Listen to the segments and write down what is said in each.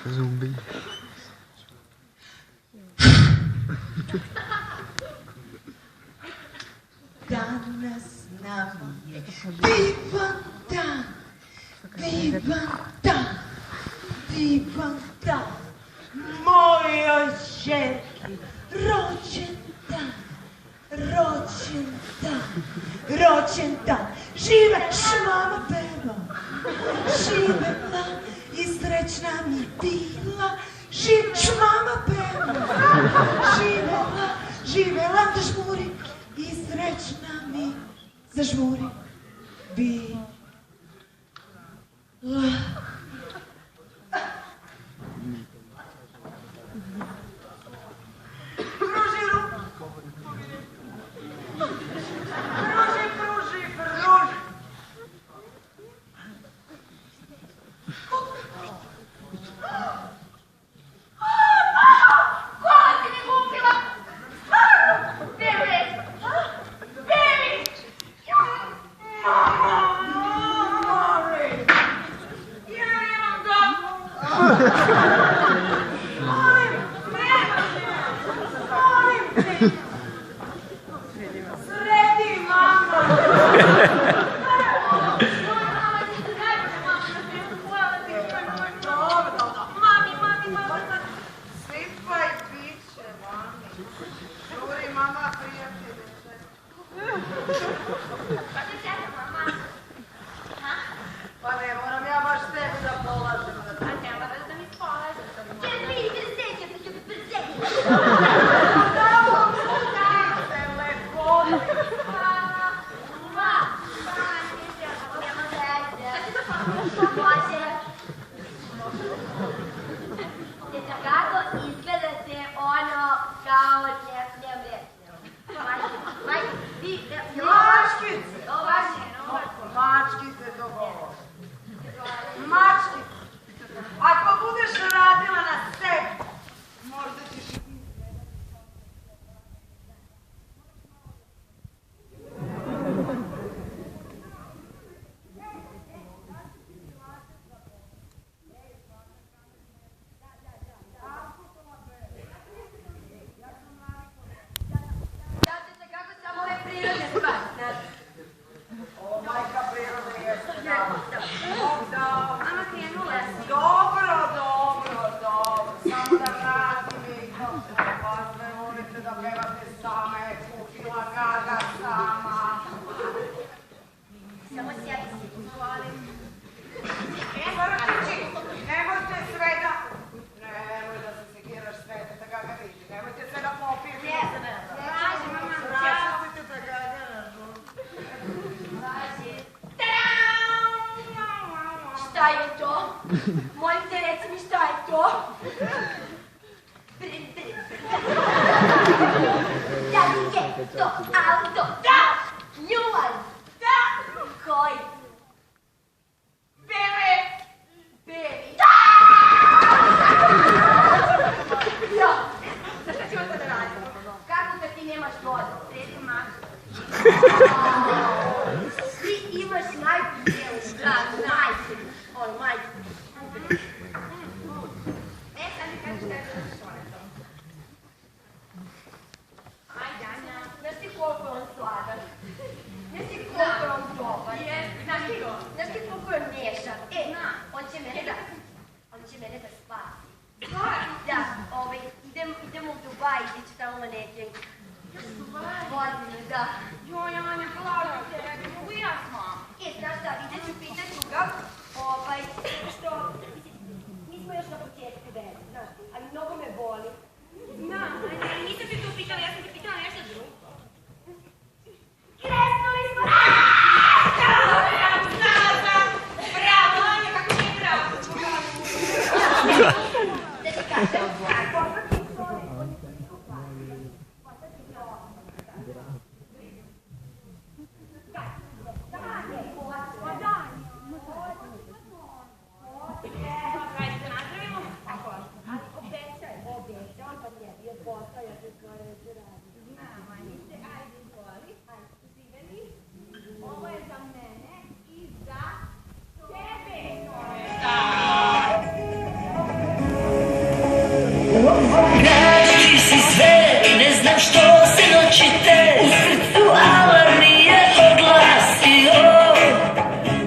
Zumbi. Danas nam je divan dan, divan dan, divan dan, mojoj žerki rođen dan, rođen dan, rođen dan. Žive šmama peva, živela i srećna mi bila, šmama peva, živela, živela da žmuri i srećna mi zažmuri bila. Pruži ruku. Pruži, pruži, pruži. Kola si mi kupila? Bebe! Bebe! Mori! Ja imam ga! Molim, molim te! Sredi mama! Sipaj piće, mami. Žuri, mama, prijatelje. Pa ne moram ja baš tebi da polažem. A ne moraš da mi polažeš. Jer mi brzeće, ti ću brzeće. Telefon. Kako izgledate ono kao njeme? Mačkice. Mačkice to govori. Mačkice. Ako budeš radila na sebi, možda ćeš i ti Znate kako samo ove prirodne stvari, znate? O, majka priroda jeste dama. Da. Mama krenula. Dobro, dobro, dobro. Samo da vratim i pa sve volite da pevate same, kupila gaga sama. Samo sjedi se, molim. Vrtići, nemojte sve da... Nemoj da se sekiraš svete, da ga vidi. Nemojte sve da popijete. Važi, mama, ćao. Vraćate da ga Važi. Tadam! Šta je to? Molim te, reci mi šta je to? Da li je to auto? Da! Ljubav? Da! Koji? Bebe! Bebi? Da! Jo! Šta ćemo sada raditi? Kako kad ti nemaš vodu? Sredi mačku. Ti imaš majku cijelu zgradu, majku. Oj, majku. Sad mi kažeš da je to šonetom. Ajde, Anja. Znaš ti koliko je on sladan? Znaš ti koliko je on dobar? Znaš ti koliko je on miješan? On će mene da spasi. Da, idemo u Dubaj, gdje ću tamo manekenku. Vodimo, da. Joj, Anja, plažu te, mogu i ja s mamom. Znaš šta, pitat ću ga, što, mi smo još na početku veze, znaš, ali mnogo me boli. Znam, ali nisam te to pitala, ja sam te pitala nešto drugo. Kresnuli smo! Bravo, Anja, kako mi je bravo? Da ti kažem, Traži si sve, ne znam što se noći te u srcu alarm nije oglasio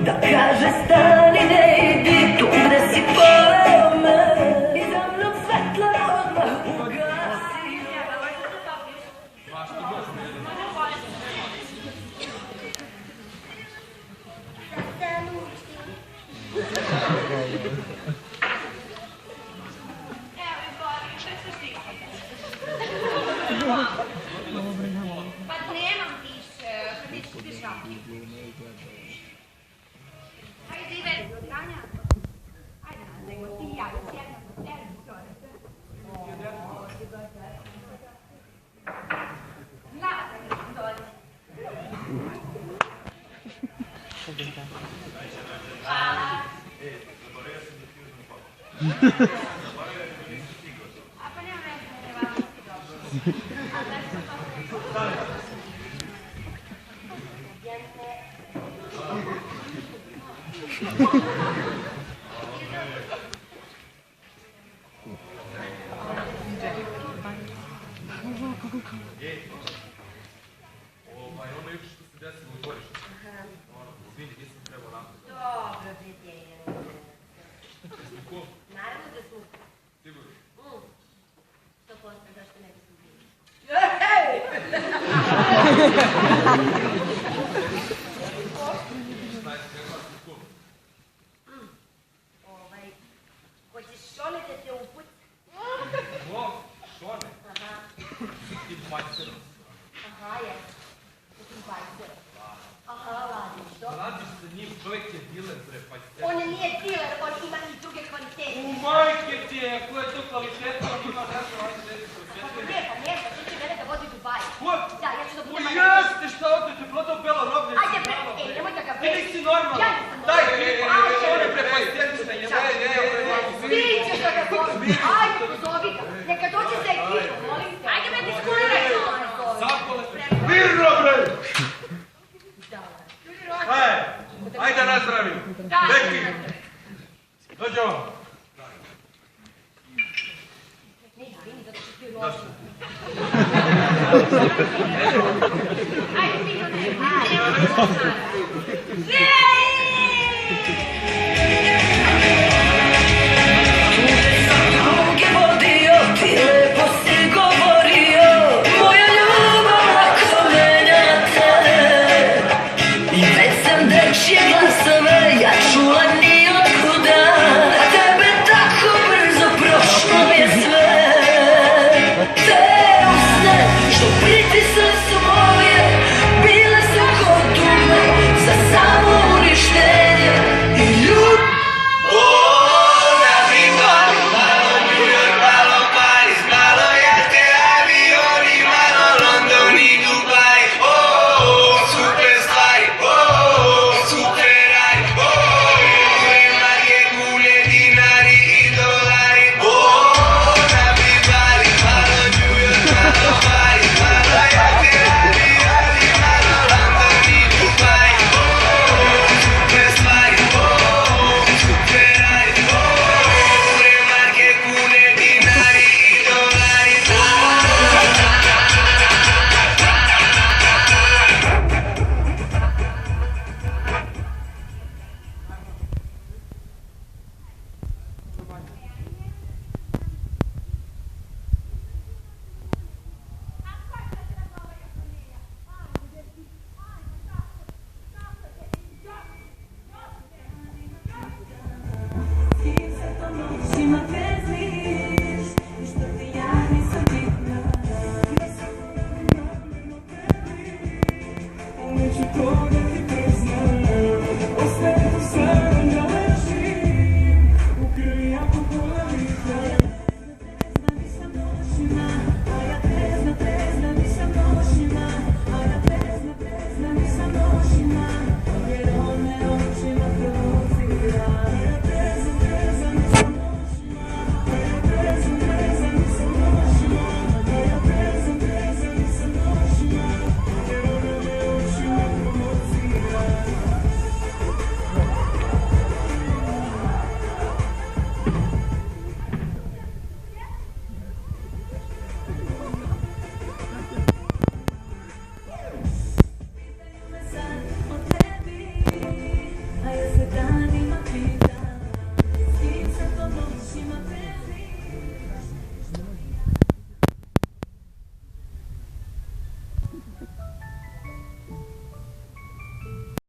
da kaže stani, ne idi tu gde si poveo me i za mnom svetla odmah ugasio. Pa nemam više, kad ću ti šapiti. Ajde, Iver, Tanja. Ajde, nego ti i ja, sjedno, a pa nema veze, ne važno ti dobro. A zašto to ne? Ono juče što se desilo u dvorištu. Izvini, nisam trebao napraviti. Dobro, vidjenje. Jesmo ko? Naravno da smo. Sigurno. 100% zašto ne bismo bili. Hoćeš Šone da te uputi? Ko? Šone? Aha, Ti bajser. aha, jes. Ti bajser. Aha, radiš, dobro. Radiš sa njim, čovjek je diler, bre, bajser. On nije diler, on ima i druge kvalitete. U majke ti je, koja je to kvaliteta, on ima nešto, ajde, deti Ako kvalitete. ne, pa ne, pa ti će mene da vodi u Dubai. Ko? Da, ja ću da O budem jeste, šta ovdje te prodao belo roblje? Ajde, bre, nemoj da ga Ti vredi. nisi normalan. Ja nisam Daj, normalan. Šone, bre, bajsterična je. Ti ćeš da ga vodi. Ajde, pozovi ga. Neka dođe za ekipu, molim te. Ajde, bre, diskuliraj to. Zapole. Mirno, bre! Ajde da nazdravim. Beki, dođi ovo. Ne, vini, zato što ti je loši. Ajde, ti to ne. Ajde,